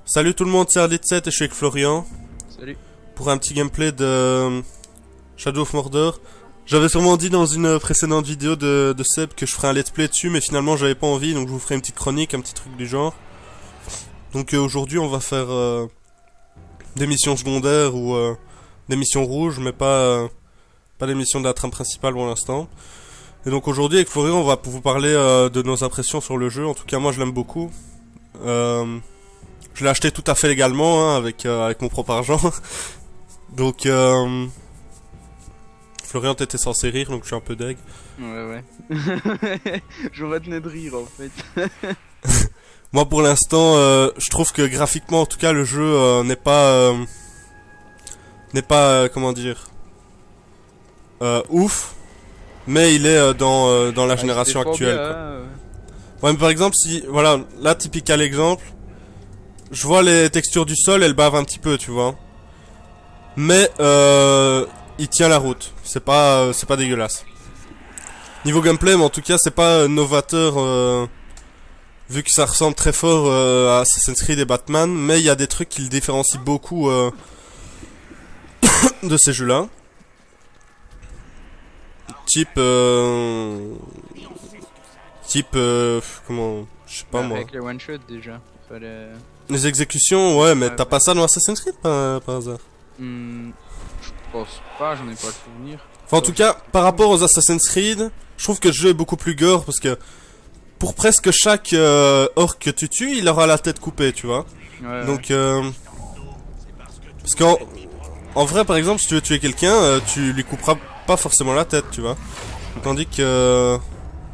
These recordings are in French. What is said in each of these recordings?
Salut tout le monde, c'est Ardit7 et je suis avec Florian Salut. pour un petit gameplay de Shadow of Mordor. J'avais sûrement dit dans une précédente vidéo de Seb que je ferais un let's play dessus, mais finalement j'avais pas envie, donc je vous ferai une petite chronique, un petit truc du genre. Donc aujourd'hui on va faire des missions secondaires ou des missions rouges, mais pas des missions de la trame principale pour l'instant. Et donc aujourd'hui avec Florian on va vous parler de nos impressions sur le jeu. En tout cas moi je l'aime beaucoup. Je l'ai acheté tout à fait légalement, hein, avec mon propre argent. Donc, Florian, t'étais censé rire, donc je suis un peu deg. Ouais. J'aurais tenu de rire en fait. Moi, pour l'instant, je trouve que graphiquement, en tout cas, le jeu n'est pas, comment dire, ouf. Mais il est dans la génération actuelle. Quoi. Ouais, mais par exemple, si, voilà, là, typical exemple. Je vois les textures du sol, elles bavent un petit peu, tu vois. Mais il tient la route. C'est pas dégueulasse. Niveau gameplay, mais en tout cas, c'est pas novateur vu que ça ressemble très fort à Assassin's Creed et Batman, mais il y a des trucs qui le différencient beaucoup de ces jeux-là. Type comment, je sais pas moi. Avec les one shot déjà, fallait. Les exécutions, ouais, mais t'as pas ça dans Assassin's Creed par hasard? Je pense pas, j'en ai pas le souvenir. Enfin, en tout cas, par rapport aux Assassin's Creed, je trouve que le jeu est beaucoup plus gore parce que pour presque chaque orc que tu tues, il aura la tête coupée, tu vois. Ouais, Donc, parce qu'en vrai, par exemple, si tu veux tuer quelqu'un, tu lui couperas pas forcément la tête, tu vois. Tandis que,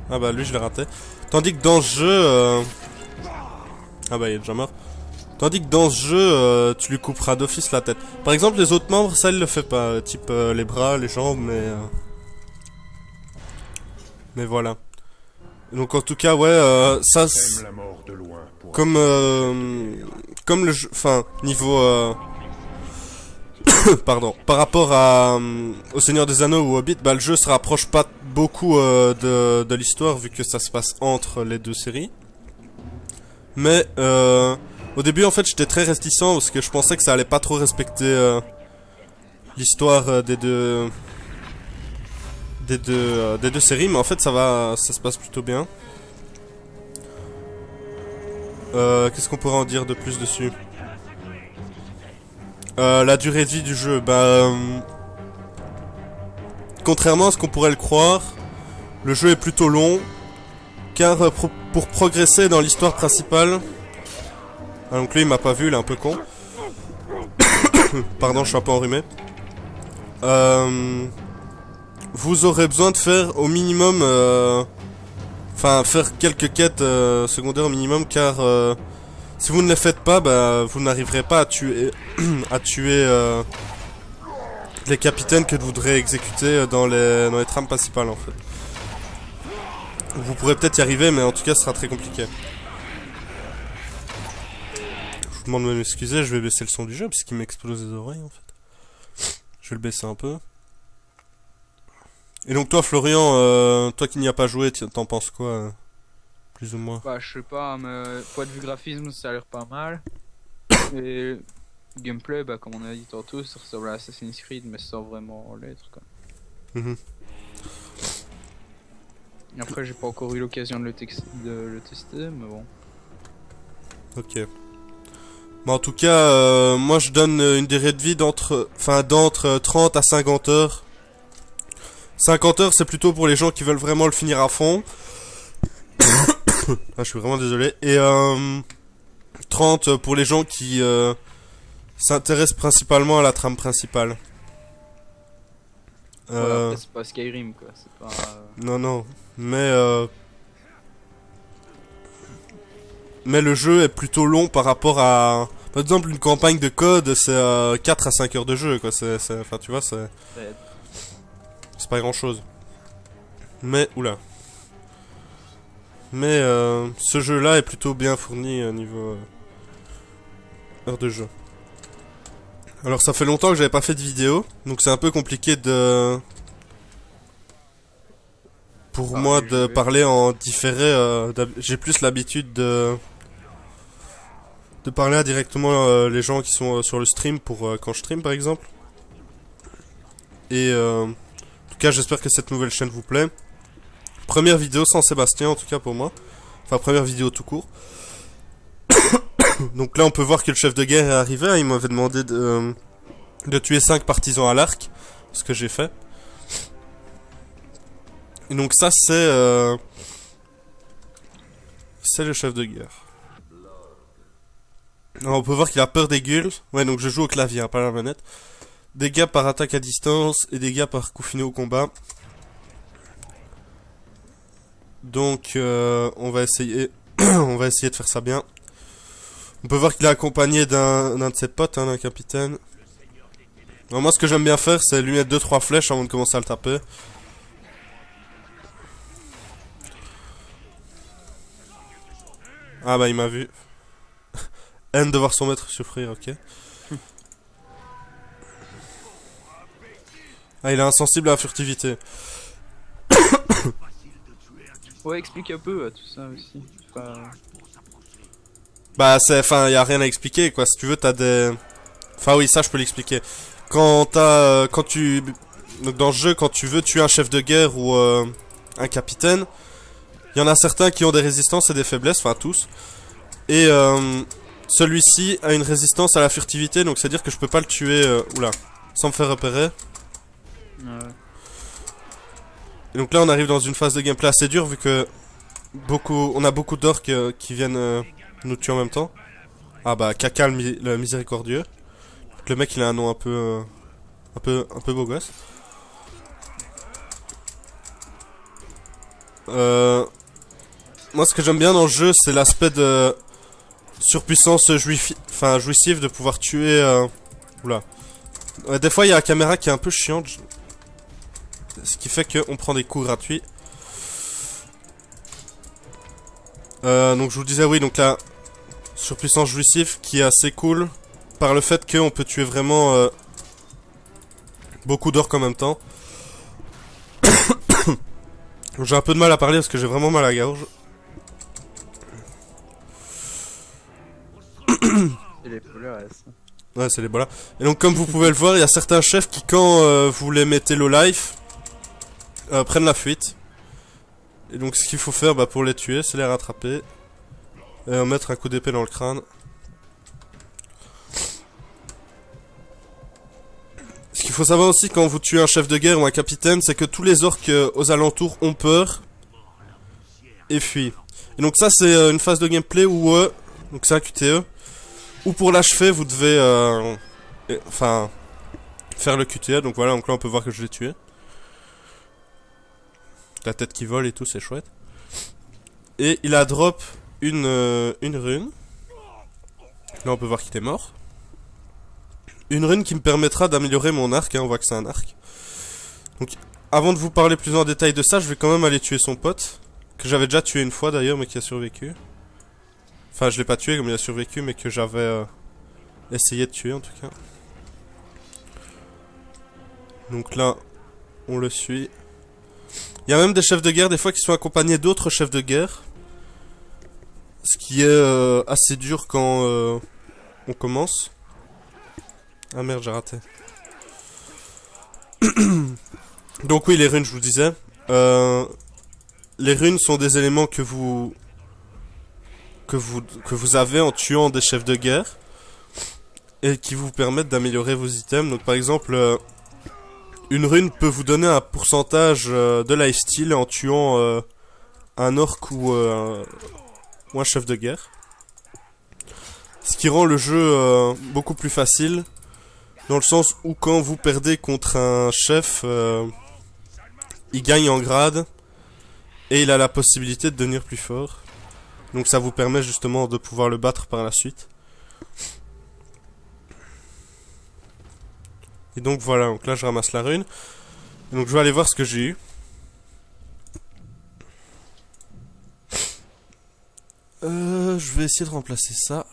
ah bah lui je l'ai raté. Tandis que dans ce jeu, ah bah il est déjà mort. Tandis que dans ce jeu, tu lui couperas d'office la tête. Par exemple, les autres membres, ça il le fait pas, type les bras, les jambes, mais voilà. Donc en tout cas, ouais, ça, comme comme le jeu, enfin niveau, pardon, par rapport à au Seigneur des Anneaux ou Hobbit, bah le jeu se rapproche pas beaucoup de l'histoire vu que ça se passe entre les deux séries. Mais au début, en fait, j'étais très réticent parce que je pensais que ça allait pas trop respecter l'histoire des deux séries, mais en fait, ça se passe plutôt bien. Qu'est-ce qu'on pourrait en dire de plus dessus? La durée de vie du jeu, bah, contrairement à ce qu'on pourrait le croire, le jeu est plutôt long, car pour progresser dans l'histoire principale. Ah, donc lui il m'a pas vu, il est un peu con. Pardon, je suis un peu enrhumé. Vous aurez besoin de faire au minimum, enfin faire quelques quêtes secondaires au minimum, car si vous ne les faites pas, bah vous n'arriverez pas à tuer les capitaines que vous voudrez exécuter dans les trames principales en fait. Vous pourrez peut-être y arriver, mais en tout cas ce sera très compliqué. Je vous demande de m'excuser, je vais baisser le son du jeu puisqu'il m'explose les oreilles en fait. Je vais le baisser un peu. Et donc toi Florian, toi qui n'y as pas joué, t'en penses quoi plus ou moins? Bah, je sais pas, mais point de vue graphisme, ça a l'air pas mal. Et gameplay, bah, comme on a dit tantôt, ça ressemble à Assassin's Creed, mais sans vraiment l'être, quoi. Et après, j'ai pas encore eu l'occasion de le tester, mais bon. Ok. Mais en tout cas, moi je donne une durée de vie d'entre 30 à 50 heures. 50 heures c'est plutôt pour les gens qui veulent vraiment le finir à fond. Ah, je suis vraiment désolé. Et 30 pour les gens qui s'intéressent principalement à la trame principale. Voilà, après, c'est pas Skyrim, quoi. C'est pas. Non. Mais le jeu est plutôt long par rapport à... Par exemple, une campagne de code, c'est 4 à 5 heures de jeu, quoi. Enfin, tu vois, c'est pas grand chose. Mais, oula. Mais ce jeu-là est plutôt bien fourni niveau heure de jeu. Alors, ça fait longtemps que j'avais pas fait de vidéo, donc c'est un peu compliqué pour moi de parler en différé. J'ai plus l'habitude de parler à directement les gens qui sont sur le stream pour quand je stream par exemple. Et en tout cas j'espère que cette nouvelle chaîne vous plaît. Première vidéo sans Sébastien en tout cas pour moi. Enfin première vidéo tout court. Donc là on peut voir que le chef de guerre est arrivé, hein. Il m'avait demandé de tuer 5 partisans à l'arc. Ce que j'ai fait. Et donc ça c'est le chef de guerre. Alors, on peut voir qu'il a peur des ghouls. Ouais, donc je joue au clavier, hein, pas à la manette. Dégâts par attaque à distance et dégâts par coup final au combat. Donc on va essayer on va essayer de faire ça bien. On peut voir qu'il est accompagné d'un de ses potes, hein, d'un capitaine. Alors, moi ce que j'aime bien faire c'est lui mettre 2-3 flèches avant de commencer à le taper. Ah bah il m'a vu. Haine de voir son maître souffrir, ok. Ah, il est insensible à la furtivité. Ouais, explique un peu tout ça aussi. Enfin... Bah, y a rien à expliquer, quoi. Si tu veux, t'as des... Enfin, oui, ça, je peux l'expliquer. Donc, dans le jeu, quand tu veux tuer un chef de guerre ou un capitaine, il y en a certains qui ont des résistances et des faiblesses, enfin, tous. Et, celui-ci a une résistance à la furtivité, donc c'est-à-dire que je peux pas le tuer, sans me faire repérer. Ouais. Et donc là on arrive dans une phase de gameplay assez dure vu que on a beaucoup d'orques qui viennent nous tuer en même temps. Ah bah Caca le miséricordieux. Donc, le mec il a un nom un peu beau gosse. Moi ce que j'aime bien dans le jeu c'est l'aspect de surpuissance jouissive de pouvoir tuer des fois il y a la caméra qui est un peu chiante. Ce qui fait qu'on prend des coups gratuits. Donc je vous disais oui, donc la surpuissance jouissive qui est assez cool par le fait qu'on peut tuer vraiment beaucoup d'orques en même temps. J'ai un peu de mal à parler parce que j'ai vraiment mal à la gorge. C'est les couleurs, ouais, c'est les bolas. Et donc comme vous pouvez le voir, il y a certains chefs qui quand vous les mettez low life prennent la fuite. Et donc ce qu'il faut faire pour les tuer, c'est les rattraper et mettre un coup d'épée dans le crâne. Ce qu'il faut savoir aussi quand vous tuez un chef de guerre ou un capitaine, c'est que tous les orques aux alentours ont peur et fuient. Et donc ça c'est une phase de gameplay où donc c'est un QTE où pour l'achever vous devez faire le QTE. Donc voilà, donc là on peut voir que je l'ai tué. La tête qui vole et tout, c'est chouette. Et il a drop une rune. Là on peut voir qu'il est mort. Une rune qui me permettra d'améliorer mon arc, hein, on voit que c'est un arc. Donc avant de vous parler plus en détail de ça, je vais quand même aller tuer son pote. Que j'avais déjà tué une fois d'ailleurs, mais qui a survécu. Enfin je l'ai pas tué comme il a survécu, mais que j'avais essayé de tuer en tout cas. Donc là, on le suit. Il y a même des chefs de guerre des fois qui sont accompagnés d'autres chefs de guerre. Ce qui est assez dur quand on commence. Ah merde, j'ai raté. Donc oui, les runes, je vous disais. Les runes sont des éléments que vous avez en tuant des chefs de guerre. Et qui vous permettent d'améliorer vos items. Donc par exemple... une rune peut vous donner un pourcentage de lifesteal en tuant un orc ou un chef de guerre. Ce qui rend le jeu beaucoup plus facile. Dans le sens où quand vous perdez contre un chef, il gagne en grade. Et il a la possibilité de devenir plus fort. Donc ça vous permet justement de pouvoir le battre par la suite. Et donc voilà, donc là je ramasse la rune. Et donc je vais aller voir ce que j'ai eu. Je vais essayer de remplacer ça.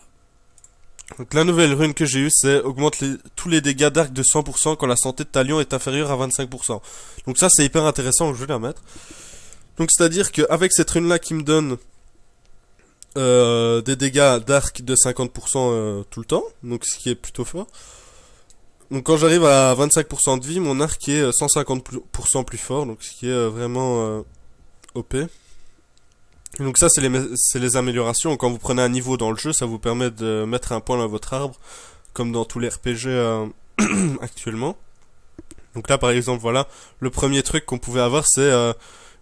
Donc la nouvelle rune que j'ai eue, c'est augmente tous les dégâts d'arc de 100% quand la santé de Talion est inférieure à 25%. Donc ça c'est hyper intéressant, donc je vais la mettre. Donc c'est à dire qu'avec cette rune là qui me donne des dégâts d'arc de 50% tout le temps, donc ce qui est plutôt fort. Donc quand j'arrive à 25% de vie, mon arc est 150% plus fort, donc ce qui est vraiment OP. Et donc ça c'est les améliorations. Quand vous prenez un niveau dans le jeu, ça vous permet de mettre un point dans votre arbre, comme dans tous les RPG actuellement. Donc là par exemple voilà, le premier truc qu'on pouvait avoir c'est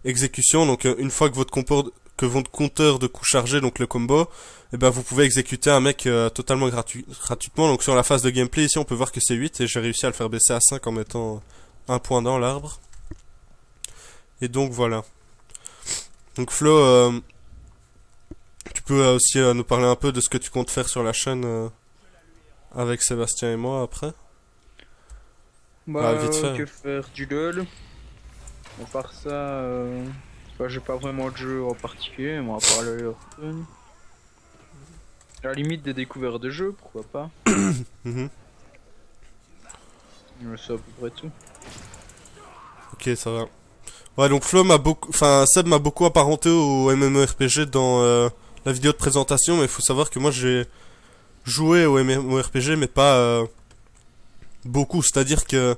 exécution. Donc une fois que votre compteur de coups chargé, donc le combo, et ben vous pouvez exécuter un mec totalement gratuitement. Donc sur la phase de gameplay ici on peut voir que c'est 8 et j'ai réussi à le faire baisser à 5 en mettant un point dans l'arbre. Et donc voilà. Donc Flo, tu peux aussi nous parler un peu de ce que tu comptes faire sur la chaîne avec Sébastien et moi après. Bah, vite fait. Que faire du LOL. À part ça, j'ai pas vraiment de jeu en particulier, moi à part le Hearthstone. À la limite des découvertes de jeux, pourquoi pas. C'est à peu près tout. Ok, ça va. Ouais, donc Flo Seb m'a beaucoup apparenté au MMORPG dans la vidéo de présentation, mais il faut savoir que moi j'ai joué au MMORPG, mais pas beaucoup. C'est-à-dire que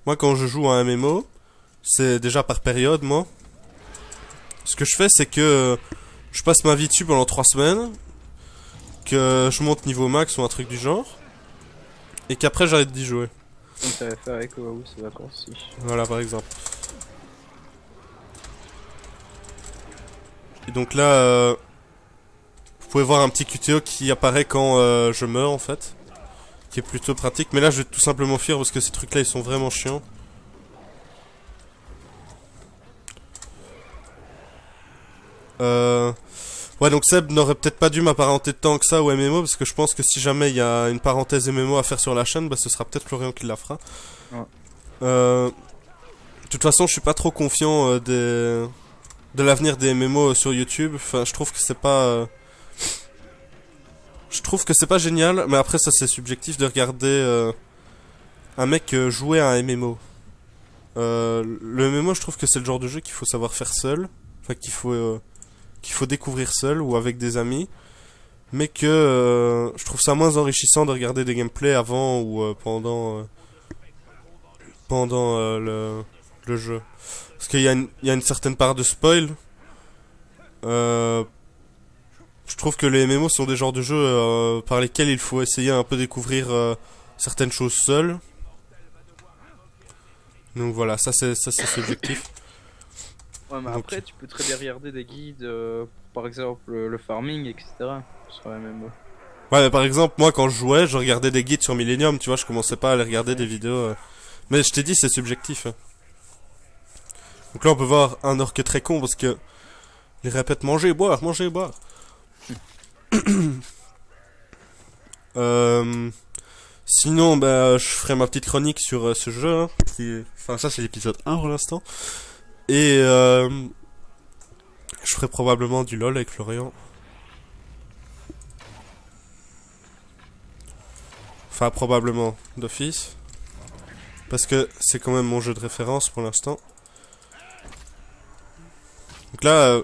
moi quand je joue à un MMO, c'est déjà par période, moi. Ce que je fais, c'est que je passe ma vie dessus pendant 3 semaines, que je monte niveau max ou un truc du genre, et qu'après j'arrête d'y jouer. Comme ça va faire avec WoW ces vacances-ci. Voilà, par exemple. Et donc là, vous pouvez voir un petit QTO qui apparaît quand je meurs en fait, qui est plutôt pratique. Mais là, je vais tout simplement fuir parce que ces trucs-là, ils sont vraiment chiants. Ouais, donc Seb n'aurait peut-être pas dû m'apparenter tant que ça au MMO, parce que je pense que si jamais il y a une parenthèse MMO à faire sur la chaîne, bah ce sera peut-être Florian qui la fera. Ouais. De toute façon, je suis pas trop confiant de l'avenir des MMO sur YouTube. Enfin, je trouve que c'est pas... Je trouve que c'est pas génial, mais après ça c'est subjectif de regarder un mec jouer à un MMO. Le MMO, je trouve que c'est le genre de jeu qu'il faut savoir faire seul, enfin qu'il faut découvrir seul ou avec des amis, mais que je trouve ça moins enrichissant de regarder des gameplays avant ou pendant le jeu, parce qu'il y a une certaine part de spoil. Je trouve que les MMO sont des genres de jeux par lesquels il faut essayer un peu découvrir certaines choses seul. Donc voilà, ça c'est subjectif. Ouais, mais après tu peux très bien regarder des guides, par exemple le farming, etc. sur la MMO. Ouais, mais par exemple, moi quand je jouais, je regardais des guides sur Millennium, tu vois, je commençais pas à aller regarder des vidéos. Mais je t'ai dit, c'est subjectif. Donc là on peut voir un orc très con parce que il répète manger, boire, manger, boire. Sinon, bah, je ferai ma petite chronique sur ce jeu. Hein, enfin, ça c'est l'épisode 1 pour l'instant. Et je ferai probablement du LOL avec Florian. Enfin, probablement d'office. Parce que c'est quand même mon jeu de référence pour l'instant. Donc là,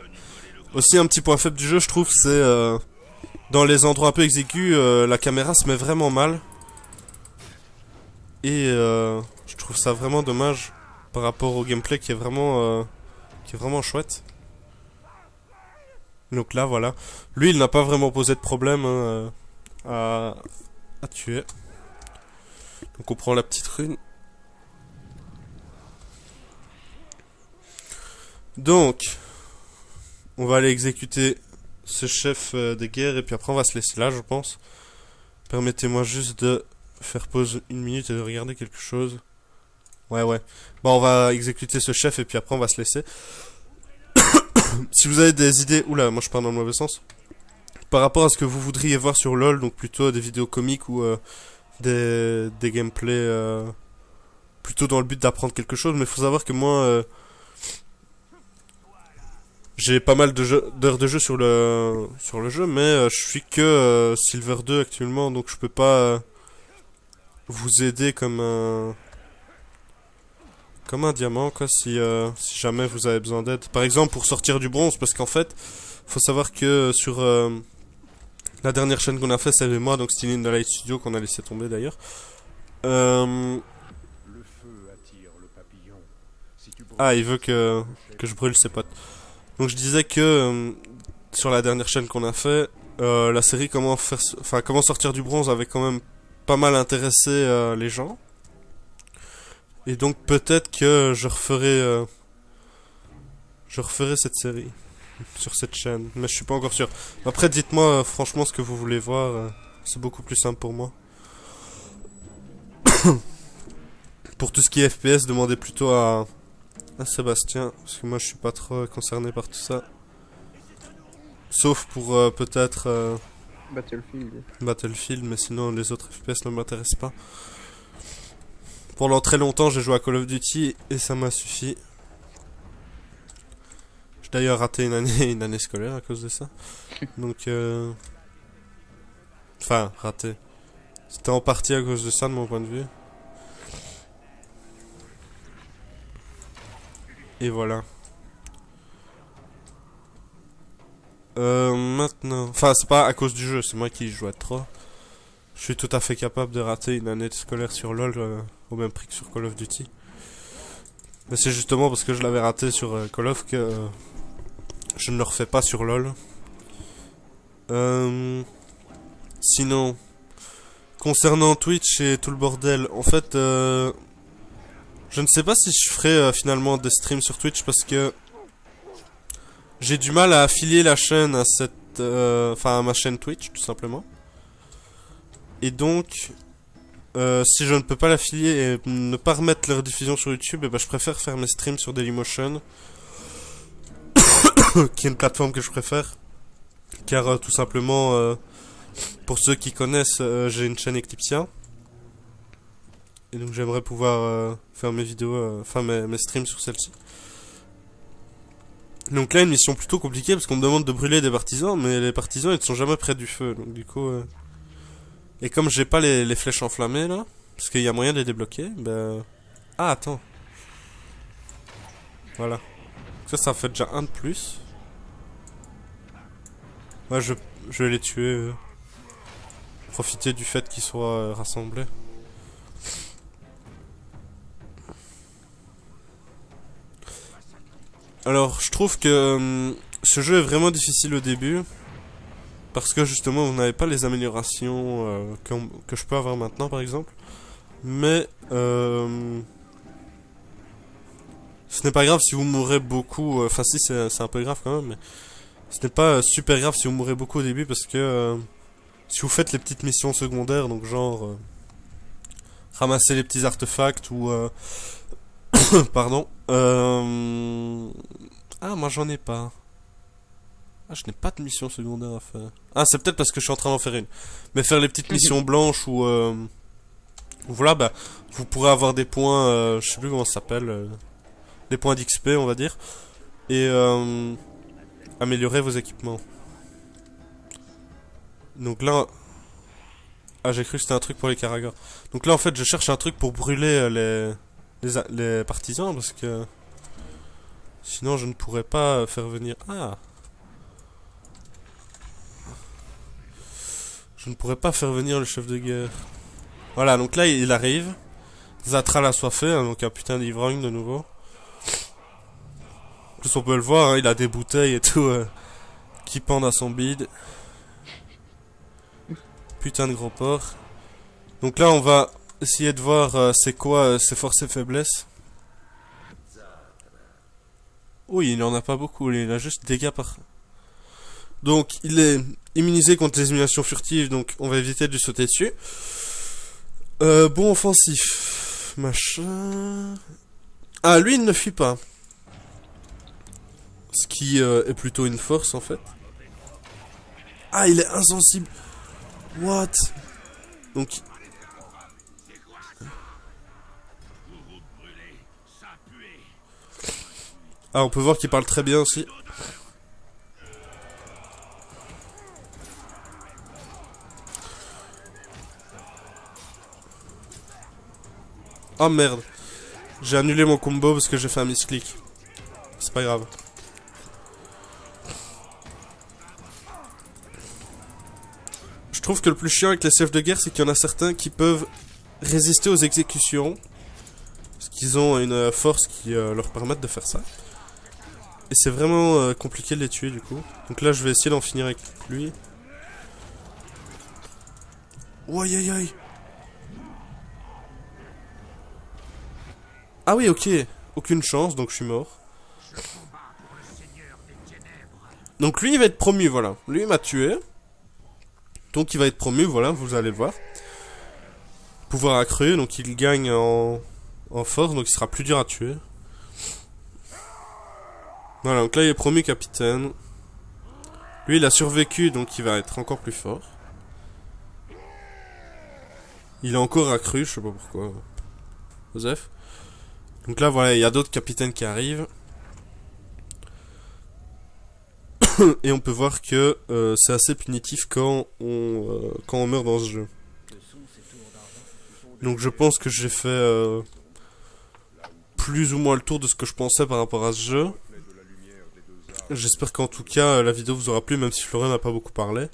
aussi un petit point faible du jeu, je trouve, c'est dans les endroits un peu exigus, la caméra se met vraiment mal. Et je trouve ça vraiment dommage par rapport au gameplay qui est vraiment chouette. Donc là, voilà. Lui, il n'a pas vraiment posé de problème hein, à tuer. Donc on prend la petite rune. Donc, on va aller exécuter ce chef des guerres et puis après on va se laisser là, je pense. Permettez-moi juste de faire pause 1 minute et de regarder quelque chose. Ouais. Bon, on va exécuter ce chef et puis après on va se laisser. Si vous avez des idées... Oula, moi je pars dans le mauvais sens. Par rapport à ce que vous voudriez voir sur LoL, donc plutôt des vidéos comiques ou des gameplays plutôt dans le but d'apprendre quelque chose. Mais il faut savoir que moi... j'ai pas mal d'heures de jeu sur le jeu, mais je suis que Silver 2 actuellement, donc je peux pas vous aider comme un diamant quoi si jamais vous avez besoin d'aide. Par exemple pour sortir du bronze, parce qu'en fait faut savoir que sur La dernière chaîne qu'on a fait, c'est avec moi, donc Still in the Light Studio, qu'on a laissé tomber d'ailleurs. Ah, il veut que je brûle ses potes. Donc je disais que sur la dernière chaîne qu'on a fait, la série comment sortir du bronze avait quand même pas mal intéressé les gens. Et donc peut-être que je referai cette série sur cette chaîne, mais je suis pas encore sûr. Après dites-moi franchement ce que vous voulez voir, c'est beaucoup plus simple pour moi. Pour tout ce qui est FPS, demandez plutôt à Sébastien, parce que moi je suis pas trop concerné par tout ça. Sauf pour peut-être Battlefield, mais sinon les autres FPS ne m'intéressent pas. Pendant très longtemps j'ai joué à Call of Duty et ça m'a suffi. J'ai d'ailleurs raté une année scolaire à cause de ça. Donc enfin raté. C'était en partie à cause de ça de mon point de vue. Et voilà. Maintenant... Enfin, c'est pas à cause du jeu, c'est moi qui joue à trop. Je suis tout à fait capable de rater une année scolaire sur LoL au même prix que sur Call of Duty. Mais c'est justement parce que je l'avais raté sur Call of que je ne le refais pas sur LoL. Sinon, concernant Twitch et tout le bordel, en fait... je ne sais pas si je ferai finalement des streams sur Twitch parce que j'ai du mal à affilier la chaîne à à ma chaîne Twitch tout simplement. Et donc, si je ne peux pas l'affilier et ne pas remettre leur diffusion sur YouTube, je préfère faire mes streams sur Dailymotion, qui est une plateforme que je préfère, car tout simplement, pour ceux qui connaissent, j'ai une chaîne Eclipsia. Et donc j'aimerais pouvoir faire mes vidéos, mes streams sur celle-ci. Donc là une mission plutôt compliquée parce qu'on me demande de brûler des partisans, mais les partisans ils ne sont jamais près du feu. Donc du coup, et comme j'ai pas les flèches enflammées là, parce qu'il y a moyen de les débloquer, ah attends. Voilà. Ça fait déjà un de plus. Ouais, je vais les tuer. Profiter du fait qu'ils soient rassemblés. Alors, je trouve que ce jeu est vraiment difficile au début. Parce que justement, vous n'avez pas les améliorations que je peux avoir maintenant, par exemple. Mais, ce n'est pas grave si vous mourrez beaucoup. Enfin, si, c'est un peu grave quand même. Mais ce n'est pas super grave si vous mourrez beaucoup au début. Parce que si vous faites les petites missions secondaires, donc genre ramasser les petits artefacts ou... pardon. Ah, moi j'en ai pas. Ah, je n'ai pas de mission secondaire à faire. Ah, c'est peut-être parce que je suis en train d'en faire une. Mais faire les petites missions blanches ou voilà, vous pourrez avoir des points, je sais plus comment ça s'appelle, des points d'XP, on va dire, et améliorer vos équipements. Donc là, ah, j'ai cru que c'était un truc pour les Karagors. Donc là, en fait, je cherche un truc pour brûler les partisans parce que sinon je ne pourrais pas faire venir... Ah, je ne pourrais pas faire venir le chef de guerre. Voilà, donc là il arrive. Zatral a soifé, hein, donc un putain d'ivrogne de nouveau. En plus on peut le voir, hein, il a des bouteilles et tout qui pendent à son bide. Putain de gros porc. Donc là on va essayer de voir c'est quoi ses forces et faiblesses. Oui, il en a pas beaucoup, il a juste des dégâts par... Donc il est immunisé contre les éliminations furtives, donc on va éviter de lui sauter dessus. Bon offensif. Machin... Ah, lui il ne fuit pas. Ce qui est plutôt une force en fait. Ah, il est insensible. What? Donc... Ah, on peut voir qu'il parle très bien aussi. Oh merde. J'ai annulé mon combo parce que j'ai fait un misclick. C'est pas grave. trouve que le plus chiant avec les chefs de guerre, c'est qu'il y en a certains qui peuvent résister aux exécutions. Parce qu'ils ont une force qui leur permet de faire ça. Et c'est vraiment compliqué de les tuer du coup. Donc là je vais essayer d'en finir avec lui. Oh, aïe aïe aïe. Ah oui, ok. Aucune chance, donc je suis mort. Donc lui il va être promu, voilà. Lui il m'a tué. Donc il va être promu, voilà, vous allez le voir. Pouvoir accru, donc il gagne en force, donc il sera plus dur à tuer. Voilà, donc là il est promu capitaine. Lui il a survécu, donc il va être encore plus fort. Il est encore accru, je sais pas pourquoi. Joseph. Donc là voilà, il y a d'autres capitaines qui arrivent. Et on peut voir que c'est assez punitif quand on meurt dans ce jeu. Donc je pense que j'ai fait plus ou moins le tour de ce que je pensais par rapport à ce jeu. J'espère qu'en tout cas la vidéo vous aura plu, même si Florian n'a pas beaucoup parlé.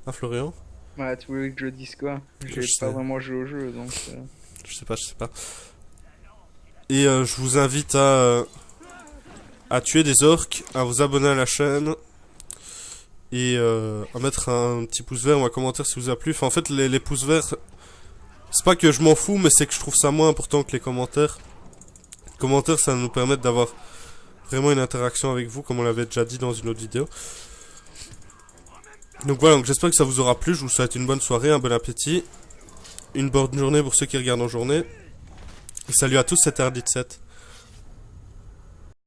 Hein Florian? Ouais, tu voulais que je dise quoi? J'ai pas vraiment joué au jeu, donc... Je sais pas. Et je vous invite à tuer des orques, à vous abonner à la chaîne, et à mettre un petit pouce vert ou un commentaire si vous a plu. Enfin, en fait, les pouces verts, c'est pas que je m'en fous, mais c'est que je trouve ça moins important que les commentaires. Les commentaires, ça nous permet d'avoir vraiment une interaction avec vous, comme on l'avait déjà dit dans une autre vidéo. Donc voilà, donc j'espère que ça vous aura plu. Je vous souhaite une bonne soirée, un bon appétit, une bonne journée pour ceux qui regardent en journée. Et salut à tous, c'était R17.